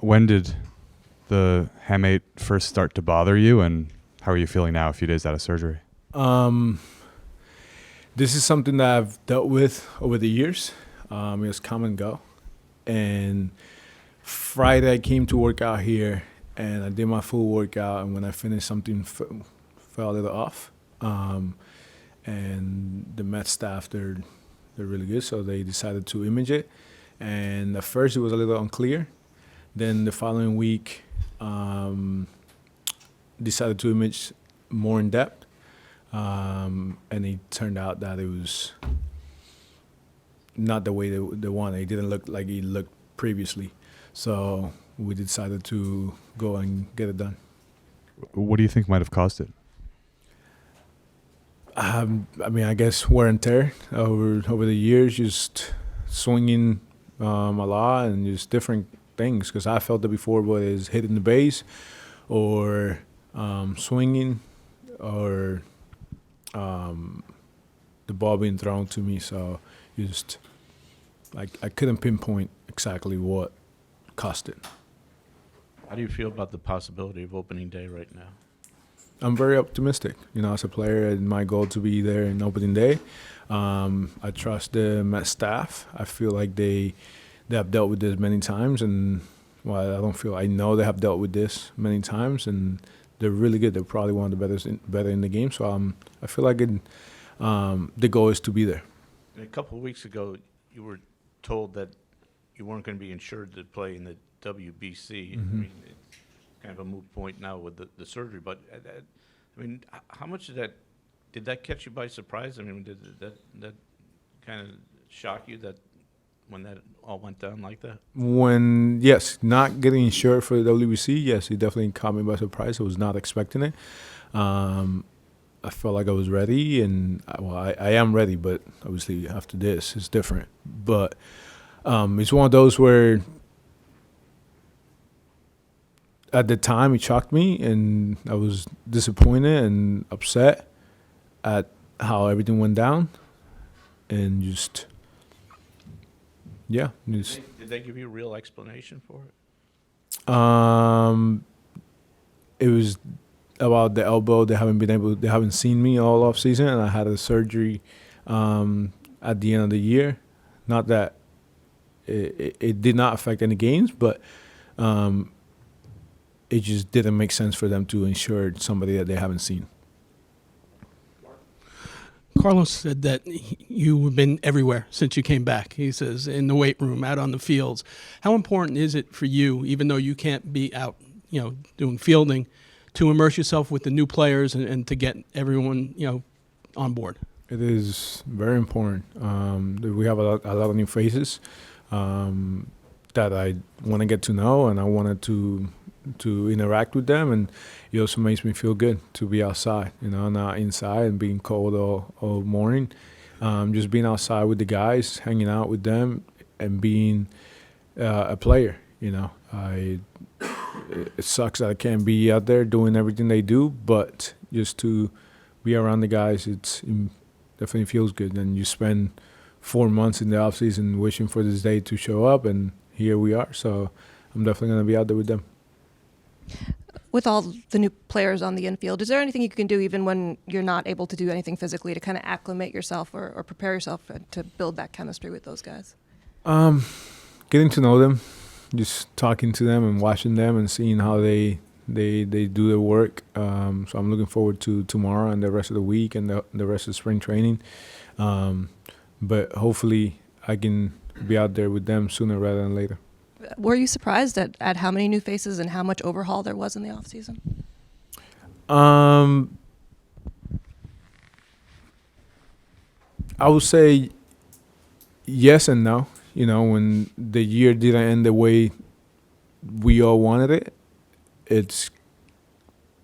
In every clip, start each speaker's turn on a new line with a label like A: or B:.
A: When did the hamate first start to bother you, and how are you feeling now a few days out of surgery?
B: This is something that I've dealt with over the years. It was come and go. And Friday I came to work out here, and I did my full workout, and when I finished, something fell a little off. And the Met staff, they're really good, so they decided to image it. And at first it was a little unclear. Then the following week, decided to image more in depth. And it turned out that it was not the way they wanted. It didn't look like it looked previously. So we decided to go and get it done.
A: What do you think might have caused it?
B: I guess wear and tear over the years, just swinging a lot and just different things. Because I felt it before, whether it's hitting the base or swinging or the ball being thrown to me. So just I couldn't pinpoint exactly what caused it.
C: How do you feel about the possibility of opening day right now?
B: I'm very optimistic. As a player, and my goal to be there in opening day. I trust the Met staff. I feel like they have dealt with this many times, and I know they have dealt with this many times, and they're really good. They're probably one of the better in the game. So I feel like the goal is to be there.
C: A couple of weeks ago, you were told that you weren't going to be insured to play in the WBC.
B: Mm-hmm.
C: I mean, it's kind of a moot point now with the surgery. But how much did that catch you by surprise? I mean, did that kind of shock you that when that all went down like that?
B: Yes, not getting insured for the WBC, yes, it definitely caught me by surprise. I was not expecting it. I felt like I was ready, and I am ready, but obviously after this, it's different. But it's one of those where at the time it shocked me, and I was disappointed and upset at how everything went down, and just. Yeah.
C: Did they give you a real explanation for it?
B: It was about the elbow. They haven't seen me all off season, and I had a surgery at the end of the year. Not that it did not affect any games, but it just didn't make sense for them to insure somebody that they haven't seen.
D: Carlos said that you've been everywhere since you came back. He says in the weight room, out on the fields. How important is it for you, even though you can't be out, doing fielding, to immerse yourself with the new players and to get everyone, on board?
B: It is very important. We have a lot of new faces that I want to get to know, and I wanted to interact with them, and it also makes me feel good to be outside, not inside and being cold all morning. Just being outside with the guys, hanging out with them, and being a player. It sucks that I can't be out there doing everything they do, but just to be around the guys, it definitely feels good. And you spend 4 months in the offseason wishing for this day to show up, and here we are. So I'm definitely going to be out there with them.
E: With all the new players on the infield, is there anything you can do even when you're not able to do anything physically to kind of acclimate yourself or prepare yourself to build that chemistry with those guys?
B: Getting to know them, just talking to them and watching them and seeing how they do their work. So I'm looking forward to tomorrow and the rest of the week and the rest of spring training. But hopefully I can be out there with them sooner rather than later.
E: Were you surprised at how many new faces and how much overhaul there was in the offseason?
B: I would say yes and no. When the year didn't end the way we all wanted it, it's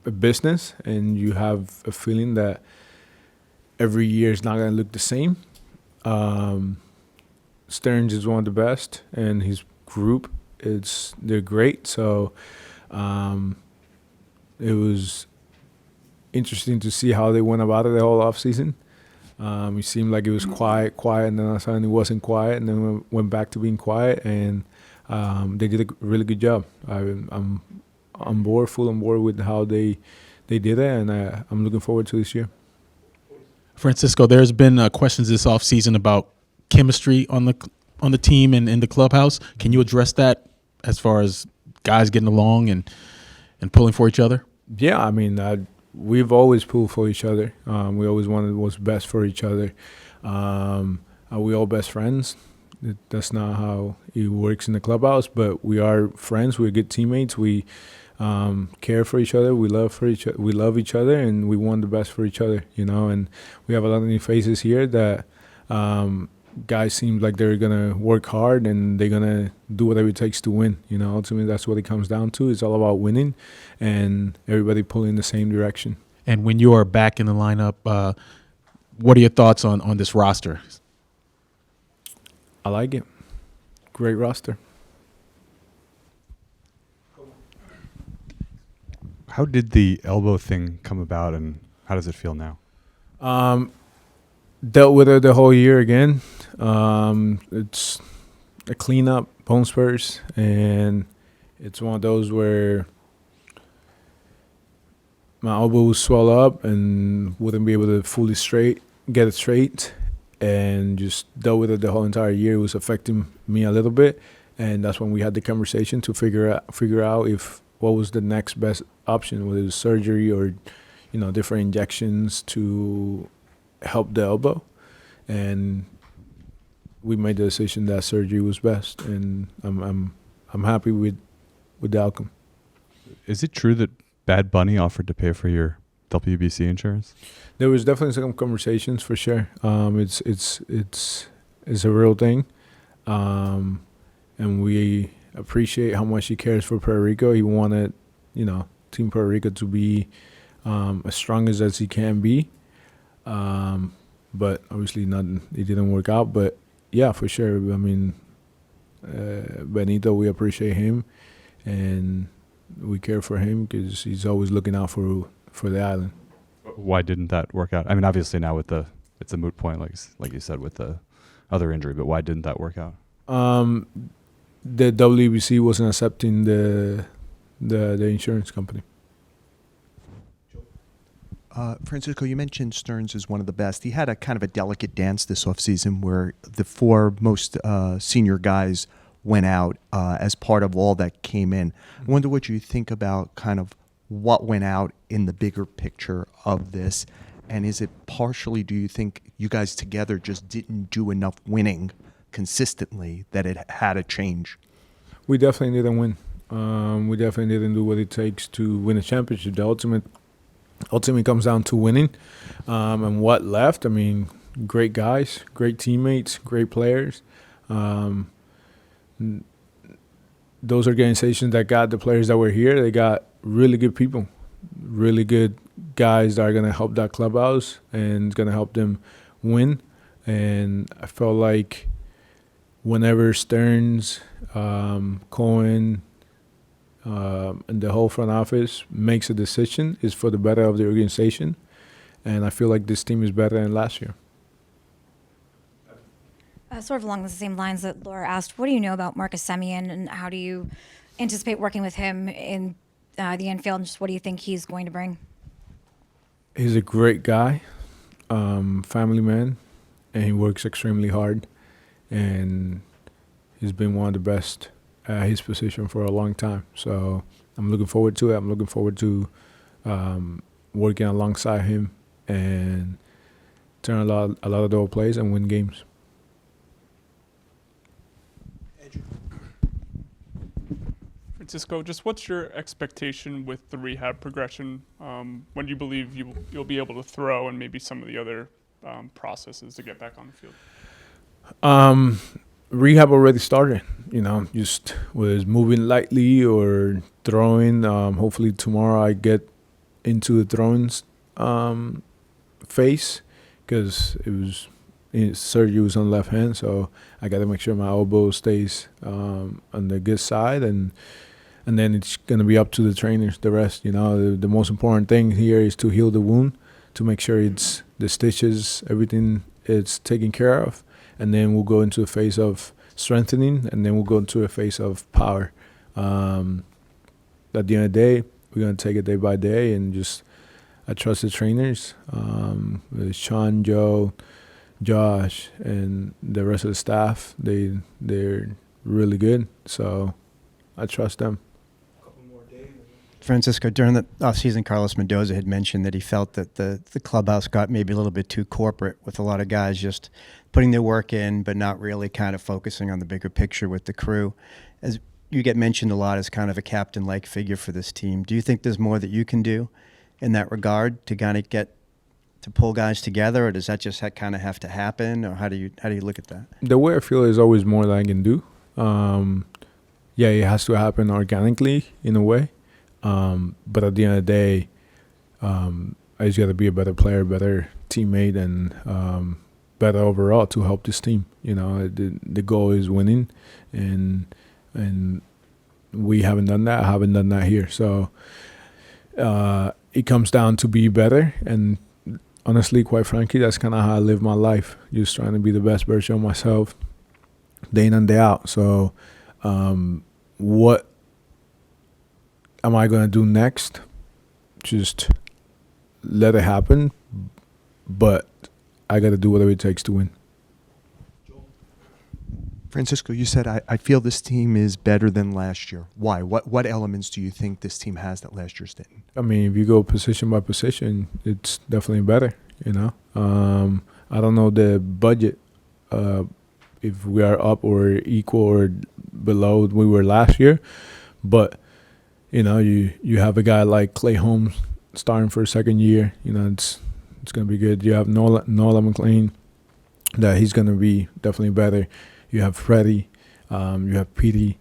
B: a business, and you have a feeling that every year is not going to look the same. Stearns is one of the best, and his group, they're great. So it was interesting to see how they went about it the whole offseason. It seemed like it was quiet, and then all of a sudden it wasn't quiet, and then we went back to being quiet. And they did a really good job. I'm on board, full on board with how they did it, and I'm looking forward to this year.
F: Francisco, there's been questions this offseason about chemistry on the team and in the clubhouse. Can you address that as far as guys getting along and pulling for each other?
B: Yeah, I mean, we've always pulled for each other. We always wanted what's best for each other. Are we all best friends? That's not how it works in the clubhouse, but we are friends. We're good teammates. We care for each other. We love each other, and we want the best for each other. And we have a lot of new faces here that guys seem like they're gonna work hard and they're gonna do whatever it takes to win. Ultimately, that's what it comes down to. It's all about winning, and everybody pulling in the same direction.
F: And when you are back in the lineup, what are your thoughts on this roster?
B: I like it. Great roster.
A: How did the elbow thing come about, and how does it feel now?
B: Dealt with it the whole year again. It's a cleanup, bone spurs, and it's one of those where my elbow would swell up and wouldn't be able to fully get it straight, and just dealt with it the whole entire year. It was affecting me a little bit, and that's when we had the conversation to figure out if what was the next best option, whether it was surgery or different injections to help the elbow. And we made the decision that surgery was best, and I'm happy with the outcome.
A: Is it true that Bad Bunny offered to pay for your WBC insurance?
B: There was definitely some conversations for sure. It's a real thing, and we appreciate how much he cares for Puerto Rico. He wanted, Team Puerto Rico to be as strong as he can be. But obviously it didn't work out. But yeah, for sure. I mean, Benito, we appreciate him, and we care for him because he's always looking out for the island.
A: Why didn't that work out? I mean, obviously now it's a moot point, like you said, with the other injury. But why didn't that work out?
B: The WBC wasn't accepting the insurance company.
G: Francisco, you mentioned Stearns is one of the best. He had a kind of a delicate dance this offseason where the four most senior guys went out as part of all that came in. I wonder what you think about kind of what went out in the bigger picture of this. And is it partially, do you think you guys together just didn't do enough winning consistently that it had to change?
B: We definitely didn't win. We definitely didn't do what it takes to win a championship. The ultimately comes down to winning. And what left, I mean, great guys, great teammates, great players. Those organizations that got the players that were here, they got really good people, really good guys that are going to help that clubhouse and going to help them win. And I felt like whenever Stearns, Cohen, and the whole front office makes a decision, is for the better of the organization. And I feel like this team is better than last year.
H: Sort of along the same lines that Laura asked, what do you know about Marcus Semian, and how do you anticipate working with him in the infield, and just what do you think he's going to bring?
B: He's a great guy, family man, and he works extremely hard. And he's been one of the best at his position for a long time. So I'm looking forward to it. I'm looking forward to working alongside him and turn a lot of those plays and win games.
I: Francisco, just what's your expectation with the rehab progression? When do you believe you'll be able to throw, and maybe some of the other processes to get back on the field?
B: Rehab already started, just was moving lightly or throwing. Hopefully tomorrow I get into the throwing phase, because surgery was on the left hand, so I got to make sure my elbow stays on the good side, and then it's going to be up to the trainers, the rest. The most important thing here is to heal the wound, to make sure it's the stitches, everything it's taken care of, and then we'll go into a phase of strengthening, and then we'll go into a phase of power. At the end of the day, we're gonna take it day by day, and just I trust the trainers, Sean, Joe, Josh, and the rest of the staff. They're really good, so I trust them.
J: Francisco, during the offseason, Carlos Mendoza had mentioned that he felt that the clubhouse got maybe a little bit too corporate, with a lot of guys just putting their work in but not really kind of focusing on the bigger picture with the crew. As you get mentioned a lot as kind of a captain-like figure for this team, do you think there's more that you can do in that regard to kind of get to pull guys together, or does that just kind of have to happen, or how do you look at that?
B: The way I feel is always more that I can do. Yeah, it has to happen organically in a way. But at the end of the day, I just got to be a better player, better teammate, and better overall to help this team. You know, the goal is winning, and we haven't done that. I haven't done that here. So it comes down to be better. And honestly, quite frankly, that's kind of how I live my life, just trying to be the best version of myself day in and day out. So what am I going to do next? Just let it happen, but I got to do whatever it takes to win.
G: Francisco, you said, I feel this team is better than last year. Why? What elements do you think this team has that last year's didn't?
B: I mean, if you go position by position, it's definitely better, you know. I don't know the budget, if we are up or equal or below we were last year, but you know, you have a guy like Clay Holmes starting for a second year. You know, it's gonna be good. You have Nola McLean, that he's gonna be definitely better. You have Freddie, you have Petey,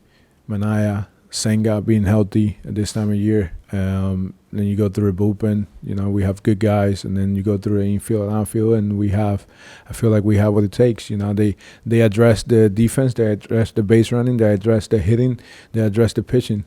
B: Manaya, Senga being healthy at this time of year. Then you go through a bullpen. You know, we have good guys, and then you go through the infield and outfield, and I feel like we have what it takes. You know, they address the defense, they address the base running, they address the hitting, they address the pitching.